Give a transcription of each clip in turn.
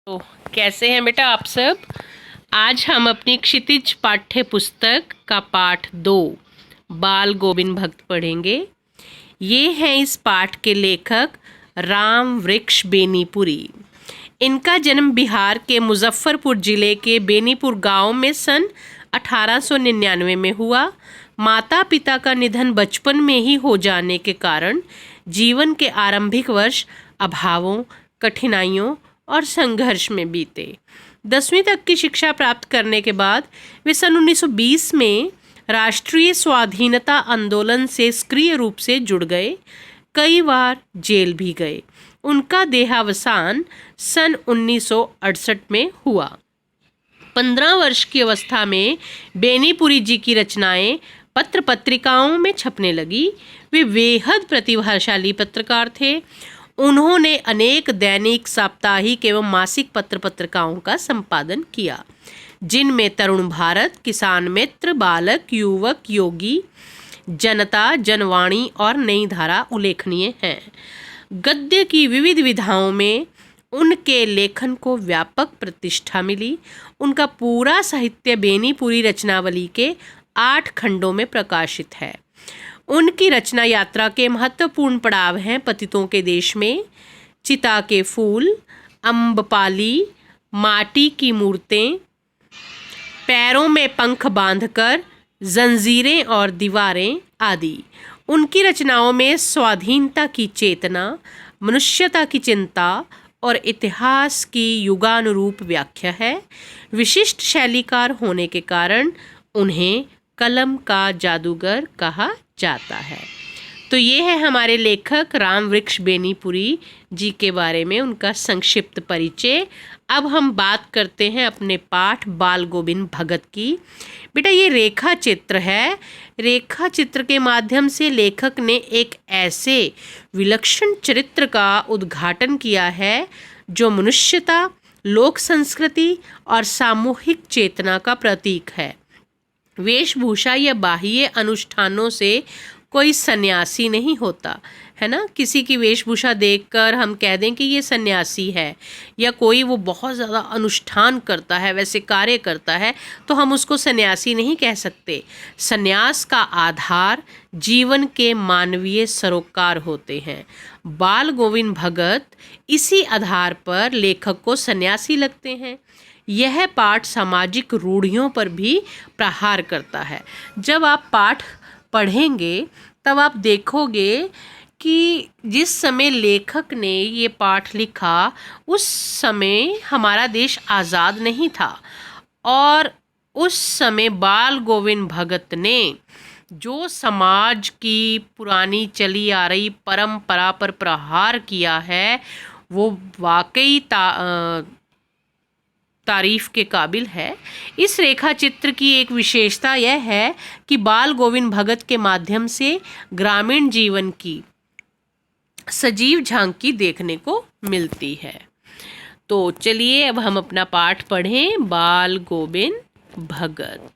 तो कैसे हैं बेटा आप सब। आज हम अपनी क्षितिज पाठ्य पुस्तक का पाठ 2 बाल गोविंद भगत पढ़ेंगे। ये हैं इस पाठ के लेखक राम वृक्ष बेनीपुरी। इनका जन्म बिहार के मुजफ्फरपुर जिले के बेनीपुर गांव में सन 1899 में हुआ। माता पिता का निधन बचपन में ही हो जाने के कारण जीवन के आरंभिक वर्ष अभावों, कठिनाइयों और संघर्ष में बीते। 10वीं तक की शिक्षा प्राप्त करने के बाद वे सन 1920 में राष्ट्रीय स्वाधीनता आंदोलन से सक्रिय रूप से जुड़ गए। कई बार जेल भी गए। उनका देहावसान सन 1968 में हुआ। 15 वर्ष की अवस्था में बेनीपुरी जी की रचनाएं पत्र पत्रिकाओं में छपने लगी। वे बेहद प्रतिभाशाली पत्रकार थे। उन्होंने अनेक दैनिक, साप्ताहिक एवं मासिक पत्र पत्रिकाओं का संपादन किया, जिनमें तरुण भारत, किसान मित्र, बालक, युवक, योगी, जनता, जनवाणी और नई धारा उल्लेखनीय हैं। गद्य की विविध विधाओं में उनके लेखन को व्यापक प्रतिष्ठा मिली। उनका पूरा साहित्य बेनीपुरी रचनावली के 8 खंडों में प्रकाशित है। उनकी रचना यात्रा के महत्वपूर्ण पड़ाव हैं पतितों के देश में, चिता के फूल, अम्बपाली, माटी की मूर्तें, पैरों में पंख बांधकर, जंजीरें और दीवारें आदि। उनकी रचनाओं में स्वाधीनता की चेतना, मनुष्यता की चिंता और इतिहास की युगानुरूप व्याख्या है। विशिष्ट शैलीकार होने के कारण उन्हें कलम का जादूगर कहा जाता है। तो ये है हमारे लेखक राम वृक्ष बेनीपुरी जी के बारे में उनका संक्षिप्त परिचय। अब हम बात करते हैं अपने पाठ बाल गोविंद भगत की। बेटा ये रेखा चित्र है। रेखा चित्र के माध्यम से लेखक ने एक ऐसे विलक्षण चरित्र का उद्घाटन किया है जो मनुष्यता, लोक संस्कृति और सामूहिक चेतना का प्रतीक है। वेशभूषा या बाह्य अनुष्ठानों से कोई सन्यासी नहीं होता है ना। किसी की वेशभूषा देखकर हम कह दें कि ये सन्यासी है, या कोई वो बहुत ज़्यादा अनुष्ठान करता है, वैसे कार्य करता है, तो हम उसको सन्यासी नहीं कह सकते। सन्यास का आधार जीवन के मानवीय सरोकार होते हैं। बाल गोविंद भगत इसी आधार पर लेखक को सन्यासी लगते हैं। यह पाठ सामाजिक रूढ़ियों पर भी प्रहार करता है। जब आप पाठ पढ़ेंगे तब आप देखोगे कि जिस समय लेखक ने ये पाठ लिखा उस समय हमारा देश आज़ाद नहीं था, और उस समय बाल गोविंद भगत ने जो समाज की पुरानी चली आ रही परंपरा पर प्रहार किया है वो वाकई तारीफ के काबिल है। इस रेखा चित्र की एक विशेषता यह है कि बाल गोविंद भगत के माध्यम से ग्रामीण जीवन की सजीव झांकी देखने को मिलती है। तो चलिए अब हम अपना पाठ पढ़ें। बाल गोविंद भगत।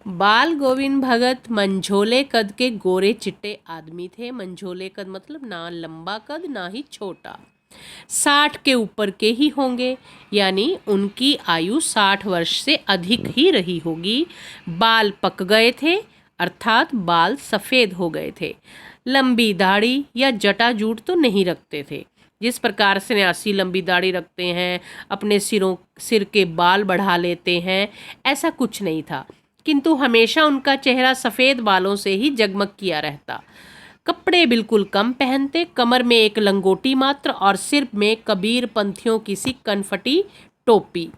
बाल गोविंद भगत मंझोले कद के गोरे चिट्टे आदमी थे। मंझोले कद मतलब ना लंबा कद ना ही छोटा। 60 के ऊपर के ही होंगे, यानी उनकी आयु 60 वर्ष से अधिक ही रही होगी। बाल पक गए थे, अर्थात बाल सफ़ेद हो गए थे। लंबी दाढ़ी या जटाजूट तो नहीं रखते थे। जिस प्रकार सन्यासी लंबी दाढ़ी रखते हैं, अपने सिर के बाल बढ़ा लेते हैं, ऐसा कुछ नहीं था। किंतु हमेशा उनका चेहरा सफ़ेद बालों से ही जगमग किया रहता। कपड़े बिल्कुल कम पहनते, कमर में एक लंगोटी मात्र और सिर में कबीर पंथियों की सी कनफटी टोपी,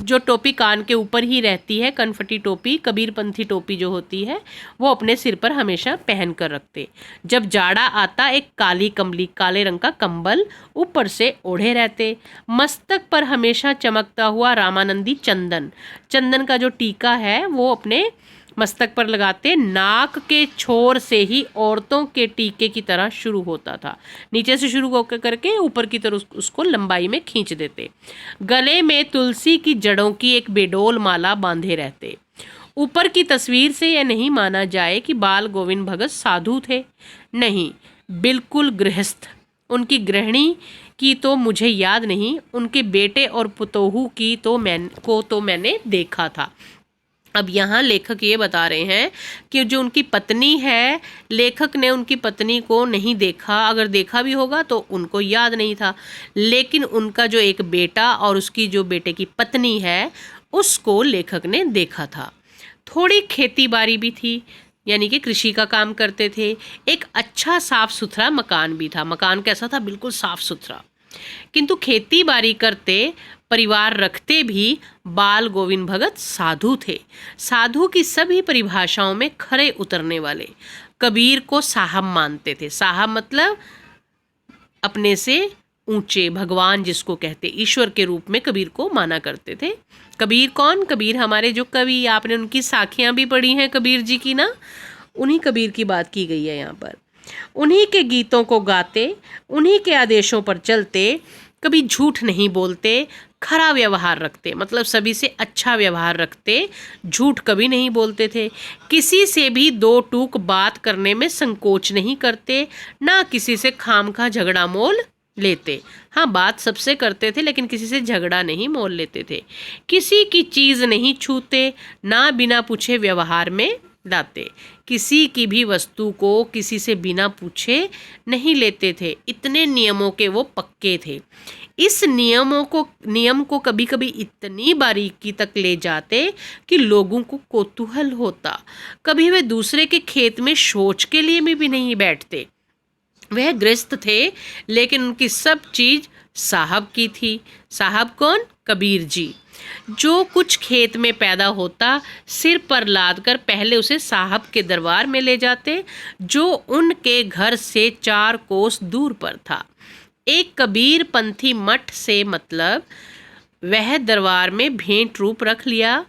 जो टोपी कान के ऊपर ही रहती है। कनफटी टोपी, कबीर पंथी टोपी जो होती है वो अपने सिर पर हमेशा पहन कर रखते। जब जाड़ा आता एक काली कमली, काले रंग का कंबल ऊपर से ओढ़े रहते। मस्तक पर हमेशा चमकता हुआ रामानंदी चंदन का जो टीका है वो अपने मस्तक पर लगाते। नाक के छोर से ही औरतों के टीके की तरह शुरू होता था, नीचे से शुरू करके ऊपर की तरफ उसको लंबाई में खींच देते। गले में तुलसी की जड़ों की एक बेडोल माला बांधे रहते। ऊपर की तस्वीर से यह नहीं माना जाए कि बाल गोविंद भगत साधु थे, नहीं, बिल्कुल गृहस्थ। उनकी गृहिणी की तो मुझे याद नहीं, उनके बेटे और पुतोहू की तो मैंने देखा था। अब यहाँ लेखक ये बता रहे हैं कि जो उनकी पत्नी है, लेखक ने उनकी पत्नी को नहीं देखा, अगर देखा भी होगा तो उनको याद नहीं था, लेकिन उनका जो एक बेटा और उसकी जो बेटे की पत्नी है उसको लेखक ने देखा था। थोड़ी खेती बाड़ी भी थी, यानी कि कृषि का काम करते थे। एक अच्छा साफ सुथरा मकान भी था। मकान कैसा था? बिल्कुल साफ सुथरा। किंतु खेती बाड़ी करते, परिवार रखते भी बाल गोविंद भगत साधु थे। साधु की सभी परिभाषाओं में खरे उतरने वाले। कबीर को साहब मानते थे। साहब मतलब अपने से ऊंचे, भगवान जिसको कहते, ईश्वर के रूप में कबीर को माना करते थे। कबीर कौन? कबीर हमारे जो कवि, आपने उनकी साखियां भी पढ़ी हैं कबीर जी की ना, उन्हीं कबीर की बात की गई है यहाँ पर। उन्हीं के गीतों को गाते, उन्हीं के आदेशों पर चलते, कभी झूठ नहीं बोलते, खरा व्यवहार रखते, मतलब सभी से अच्छा व्यवहार रखते, झूठ कभी नहीं बोलते थे। किसी से भी दो टूक बात करने में संकोच नहीं करते, ना किसी से खामखा झगड़ा मोल लेते। हाँ, बात सबसे करते थे लेकिन किसी से झगड़ा नहीं मोल लेते थे। किसी की चीज़ नहीं छूते, ना बिना पूछे व्यवहार में लाते। किसी की भी वस्तु को किसी से बिना पूछे नहीं लेते थे। इतने नियमों के वो पक्के थे। इस नियम को कभी कभी इतनी बारीकी तक ले जाते कि लोगों को कौतूहल होता। कभी वे दूसरे के खेत में शौच के लिए भी नहीं बैठते। वह गृहस्थ थे लेकिन उनकी सब चीज साहब की थी। साहब कौन? कबीर जी। जो कुछ खेत में पैदा होता, सिर पर लाद कर पहले उसे साहब के दरबार में ले जाते, जो उनके घर से 4 कोस दूर पर था। एक कबीर पंथी मठ से मतलब वह दरबार में भेंट रूप रख लिया,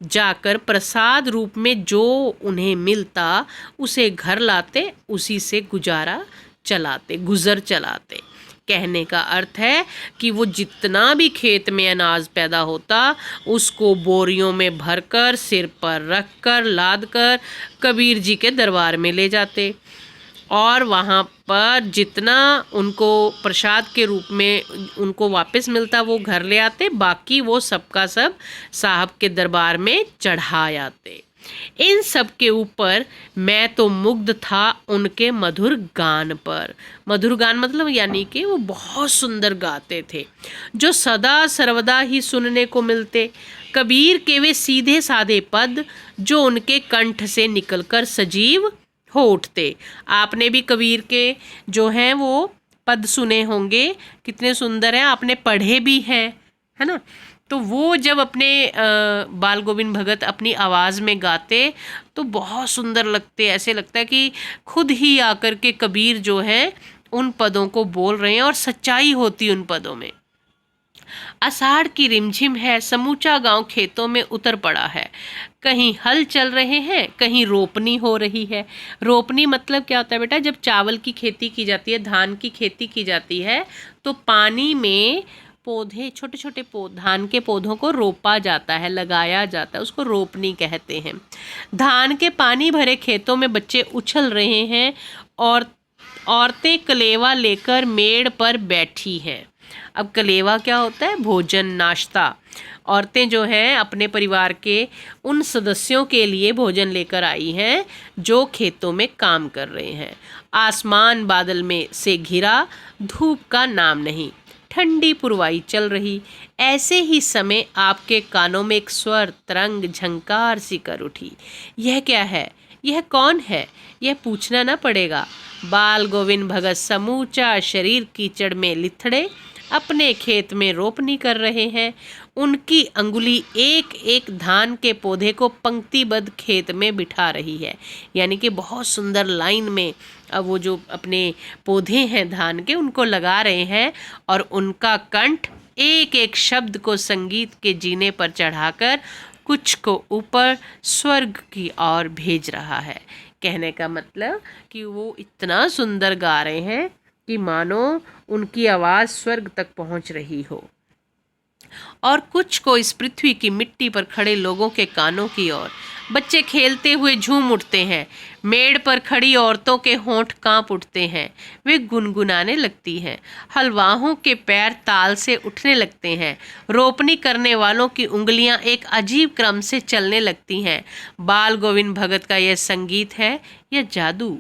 जाकर प्रसाद रूप में जो उन्हें मिलता उसे घर लाते, उसी से गुजर चलाते। कहने का अर्थ है कि वो जितना भी खेत में अनाज पैदा होता उसको बोरियों में भरकर, सिर पर रखकर, लाद कर कबीर जी के दरबार में ले जाते, और वहाँ पर जितना उनको प्रसाद के रूप में उनको वापस मिलता वो घर ले आते, बाकी वो सबका सब साहब के दरबार में चढ़ा आते। इन सब के ऊपर मैं तो मुग्ध था उनके मधुर गान पर। मधुर गान मतलब यानी कि वो बहुत सुंदर गाते थे, जो सदा सर्वदा ही सुनने को मिलते। कबीर के वे सीधे साधे पद जो उनके कंठ से निकलकर सजीव हो उठते। आपने भी कबीर के जो हैं वो पद सुने होंगे, कितने सुंदर हैं, आपने पढ़े भी हैं, है ना। तो वो जब अपने बाल गोविंद भगत अपनी आवाज़ में गाते तो बहुत सुंदर लगते। ऐसे लगता है कि खुद ही आकर के कबीर जो है उन पदों को बोल रहे हैं और सच्चाई होती उन पदों में। आषाढ़ की रिमझिम है, समूचा गांव खेतों में उतर पड़ा है। कहीं हल चल रहे हैं, कहीं रोपनी हो रही है। रोपनी मतलब क्या होता है बेटा? जब चावल की खेती की जाती है, धान की खेती की जाती है, तो पानी में पौधे, छोटे छोटे धान के पौधों को रोपा जाता है, लगाया जाता है, उसको रोपनी कहते हैं। धान के पानी भरे खेतों में बच्चे उछल रहे हैं और औरतें कलेवा लेकर मेड़ पर बैठी हैं। अब कलेवा क्या होता है? भोजन, नाश्ता। औरतें जो हैं अपने परिवार के उन सदस्यों के लिए भोजन लेकर आई हैं जो खेतों में काम कर रहे हैं। आसमान बादल में से घिरा, धूप का नाम नहीं, ठंडी पुरवाई चल रही। ऐसे ही समय आपके कानों में एक स्वर तरंग झंकार सी कर उठी। यह क्या है? यह कौन है? यह पूछना न पड़ेगा। बाल गोविंद भगत समूचा शरीर कीचड़ में लिथड़े अपने खेत में रोपनी कर रहे हैं। उनकी अंगुली एक एक धान के पौधे को पंक्तिबद्ध खेत में बिठा रही है, यानी कि बहुत सुंदर लाइन में अब वो जो अपने पौधे हैं धान के उनको लगा रहे हैं, और उनका कंठ एक एक शब्द को संगीत के जीने पर चढ़ाकर कुछ को ऊपर स्वर्ग की ओर भेज रहा है। कहने का मतलब कि वो इतना सुंदर गा रहे हैं कि मानो उनकी आवाज़ स्वर्ग तक पहुंच रही हो। और कुछ को इस पृथ्वी की मिट्टी पर खड़े लोगों के कानों की ओर। बच्चे खेलते हुए झूम उठते हैं। मेड़ पर खड़ी औरतों के होंठ कांप उठते हैं। वे गुनगुनाने लगती हैं। हलवाहों के पैर ताल से उठने लगते हैं। रोपनी करने वालों की उंगलियां एक अजीब क्रम से चलने लगती हैं। बाल गोविंद भगत का यह संगीत है, यह जादू।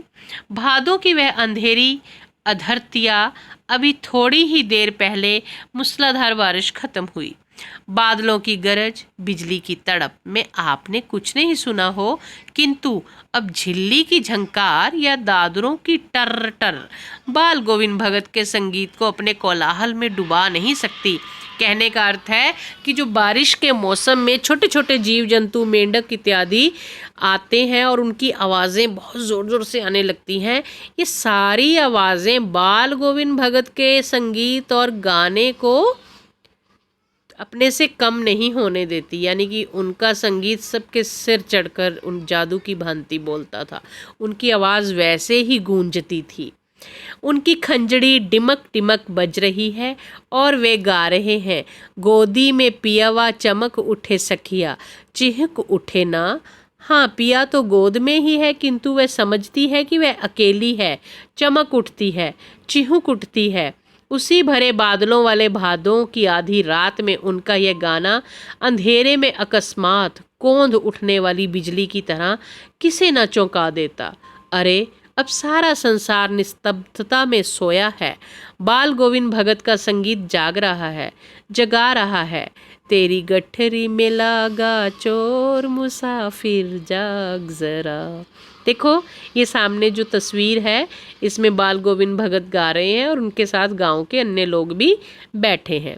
भादों की वह अंधेरी अधरतिया अभी थोड़ी ही देर पहले मूसलाधार बारिश खत्म हुई। बादलों की गरज, बिजली की तड़प में आपने कुछ नहीं सुना हो, किंतु अब झिल्ली की झंकार या दादरों की टर टर बाल गोविंद भगत के संगीत को अपने कोलाहल में डुबा नहीं सकती। कहने का अर्थ है कि जो बारिश के मौसम में छोटे छोटे जीव जंतु, मेंढक इत्यादि आते हैं और उनकी आवाज़ें बहुत ज़ोर ज़ोर से आने लगती हैं, ये सारी आवाज़ें बाल गोविंद भगत के संगीत और गाने को अपने से कम नहीं होने देती। यानी कि उनका संगीत सबके सिर चढ़कर उन जादू की भांति बोलता था। उनकी आवाज़ वैसे ही गूंजती थी। उनकी खंजड़ी डिमक डिमक बज रही है और वे गा रहे हैं, गोदी में पियावा चमक उठे सखिया, चिहक उठे ना। हाँ, पिया तो गोद में ही है, किंतु वह समझती है कि वह अकेली है। चमक उठती है, चिहुक उठती है। उसी भरे बादलों वाले भादों की आधी रात में उनका यह गाना अंधेरे में अकस्मात कौंध उठने वाली बिजली की तरह किसे न चौंका देता। अरे, अब सारा संसार निस्तब्धता में सोया है। बाल गोविंद भगत का संगीत जाग रहा है, जगा रहा है। तेरी गठरी में लागा चोर मुसाफिर जाग जरा। देखो, ये सामने जो तस्वीर है, इसमें बाल गोविंद भगत गा रहे हैं और उनके साथ गांव के अन्य लोग भी बैठे हैं।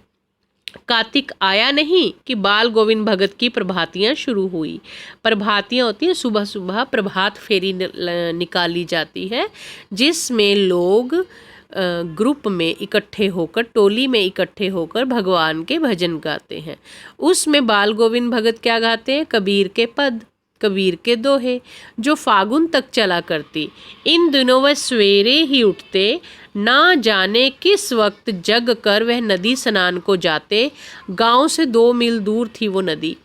कार्तिक आया नहीं कि बाल गोविंद भगत की प्रभातियां शुरू हुई। प्रभातियां होती हैं, सुबह सुबह प्रभात फेरी निकाली जाती है, जिसमें लोग ग्रुप में इकट्ठे होकर, टोली में इकट्ठे होकर भगवान के भजन गाते हैं। उसमें बाल गोविंद भगत क्या गाते हैं? कबीर के पद, कबीर के दोहे, जो फागुन तक चला करती। इन दिनों वह सवेरे ही उठते, ना जाने किस वक्त जग कर वह नदी स्नान को जाते। गांव से 2 मील दूर थी वो नदी।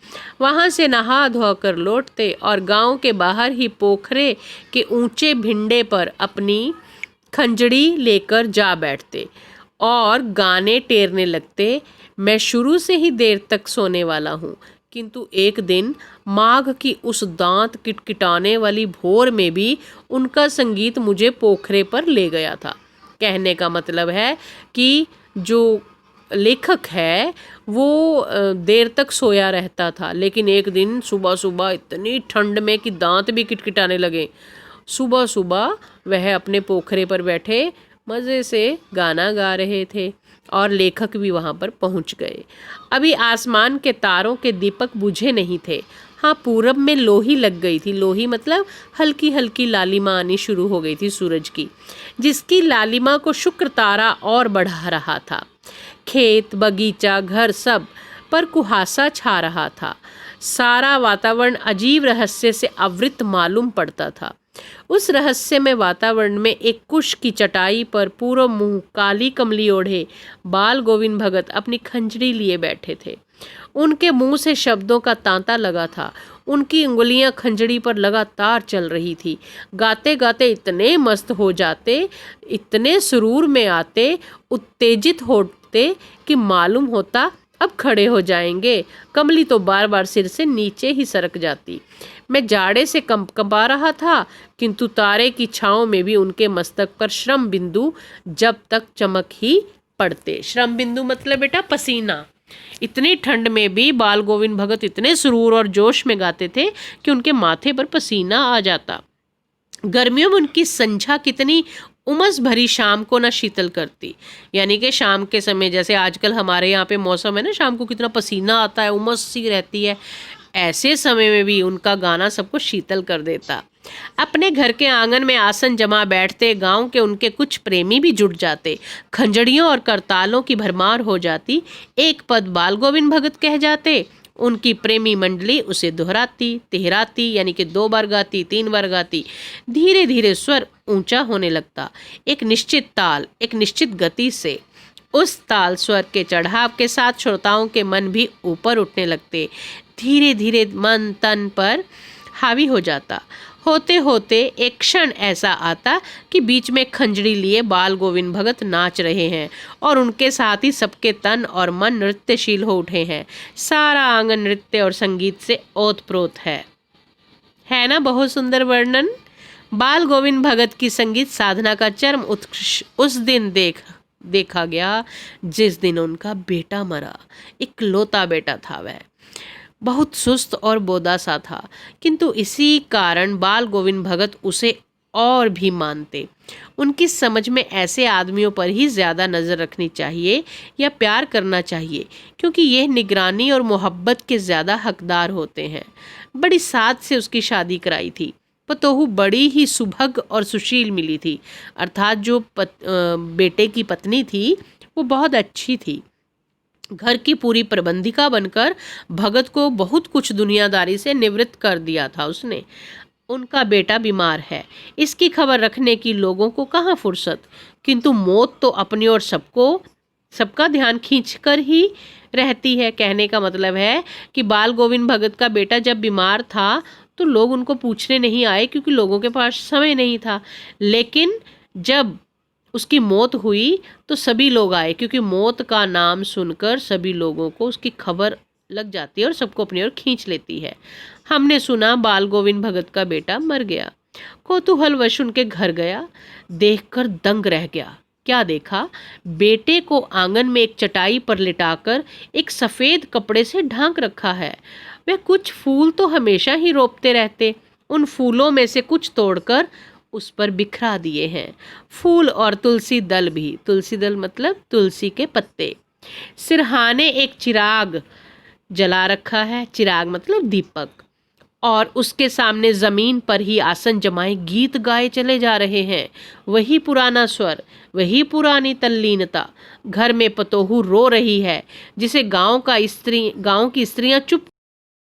वहां से नहा धो कर लौटते और गांव के बाहर ही पोखरे के ऊंचे भिंडे पर अपनी खंजड़ी लेकर जा बैठते और गाने टेरने लगते। मैं शुरू से ही देर तक सोने वाला हूँ, किंतु एक दिन माघ की उस दांत किटकिटाने वाली भोर में भी उनका संगीत मुझे पोखरे पर ले गया था। कहने का मतलब है कि जो लेखक है वो देर तक सोया रहता था, लेकिन एक दिन सुबह सुबह इतनी ठंड में कि दांत भी किटकिटाने लगे। सुबह सुबह वह अपने पोखरे पर बैठे मज़े से गाना गा रहे थे और लेखक भी वहाँ पर पहुँच गए। अभी आसमान के तारों के दीपक बुझे नहीं थे। हाँ, पूरब में लोही लग गई थी। लोही मतलब हल्की हल्की लालिमा आनी शुरू हो गई थी सूरज की, जिसकी लालिमा को शुक्र तारा और बढ़ा रहा था। खेत, बगीचा, घर सब पर कुहासा छा रहा था। सारा वातावरण अजीब रहस्य से आवृत मालूम पड़ता था। उस रहस्यमय वातावरण में एक कुश की चटाई पर पूरा मुंह काली कमली ओढ़े बाल गोविंद भगत अपनी खंजरी लिए बैठे थे। उनके मुंह से शब्दों का तांता लगा था। उनकी उंगलियां खंजरी पर लगातार चल रही थी। गाते गाते इतने मस्त हो जाते, इतने सुरूर में आते, उत्तेजित होते कि मालूम होता अब खड़े हो जाएंगे। कमली तो बार बार सिर से नीचे ही सरक जाती। मैं जाड़े से कंपा रहा था, किंतु तारे की छाँव में भी उनके मस्तक पर श्रम बिंदु जब तक चमक ही पड़ते। श्रम बिंदु मतलब बेटा पसीना। इतनी ठंड में भी बाल गोविंद भगत इतने सुरूर और जोश में गाते थे कि उनके माथे पर पसीना आ जाता। गर्मियों में उनकी संझा कितनी उमस भरी शाम को ना शीतल करती। यानी कि शाम के समय, जैसे आजकल हमारे यहाँ पे मौसम है ना, शाम को कितना पसीना आता है, उमस सी रहती है, ऐसे समय में भी उनका गाना सबको शीतल कर देता। अपने घर के आंगन में आसन जमा बैठते। गांव के उनके कुछ प्रेमी भी जुट जाते। खंजड़ियों और करतालों की भरमार हो जाती। एक पद बाल गोविंद भगत कह जाते, उनकी प्रेमी मंडली उसे दोहराती, तिहराती, यानी कि 2 बार गाती, 3 बार गाती। धीरे धीरे स्वर ऊंचा होने लगता, एक निश्चित ताल, एक निश्चित गति से। उस ताल स्वर के चढ़ाव के साथ श्रोताओं के मन भी ऊपर उठने लगते, धीरे धीरे मन तन पर हावी हो जाता। होते होते एक क्षण ऐसा आता कि बीच में खंजरी लिए बाल गोविंद भगत नाच रहे हैं और उनके साथ ही सबके तन और मन नृत्यशील हो उठे हैं। सारा आंगन नृत्य और संगीत से ओतप्रोत है ना बहुत सुंदर वर्णन। बाल गोविंद भगत की संगीत साधना का चरम उत्कृष्ट उस दिन देखा गया जिस दिन उनका बेटा मरा। इकलौता बेटा था वह, बहुत सुस्त और बोदा सा था, किंतु इसी कारण बाल गोविंद भगत उसे और भी मानते। उनकी समझ में ऐसे आदमियों पर ही ज़्यादा नज़र रखनी चाहिए या प्यार करना चाहिए, क्योंकि ये निगरानी और मोहब्बत के ज़्यादा हकदार होते हैं। बड़ी साथ से उसकी शादी कराई थी। पतोहू बड़ी ही सुभग और सुशील मिली थी, अर्थात जो बेटे की पत्नी थी वो बहुत अच्छी थी। घर की पूरी प्रबंधिका बनकर भगत को बहुत कुछ दुनियादारी से निवृत्त कर दिया था उसने। उनका बेटा बीमार है, इसकी खबर रखने की लोगों को कहाँ फुर्सत, किंतु मौत तो अपनी और सबका ध्यान खींचकर ही रहती है। कहने का मतलब है कि बाल गोविंद भगत का बेटा जब बीमार था तो लोग उनको पूछने नहीं आए, क्योंकि लोगों के पास समय नहीं था। लेकिन जब उसकी मौत हुई तो सभी लोग आए, क्योंकि मौत का नाम सुनकर सभी लोगों को उसकी खबर लग जाती है और सबको अपनी ओर खींच लेती है। हमने सुना बाल गोविंद भगत का बेटा मर गया। कौतूहलवश उनके घर गया, देखकर दंग रह गया। क्या देखा? बेटे को आंगन में एक चटाई पर लिटाकर एक सफ़ेद कपड़े से ढांक रखा है। वे कुछ फूल तो हमेशा ही रोपते रहते, उन फूलों में से कुछ तोड़कर उस पर बिखरा दिए हैं। फूल और तुलसी दल भी, तुलसी दल मतलब तुलसी के पत्ते। सिरहाने एक चिराग जला रखा है, चिराग मतलब दीपक, और उसके सामने जमीन पर ही आसन जमाए गीत गाए चले जा रहे हैं। वही पुराना स्वर, वही पुरानी तल्लीनता। घर में पतोहू रो रही है, जिसे गांव की स्त्रियां चुप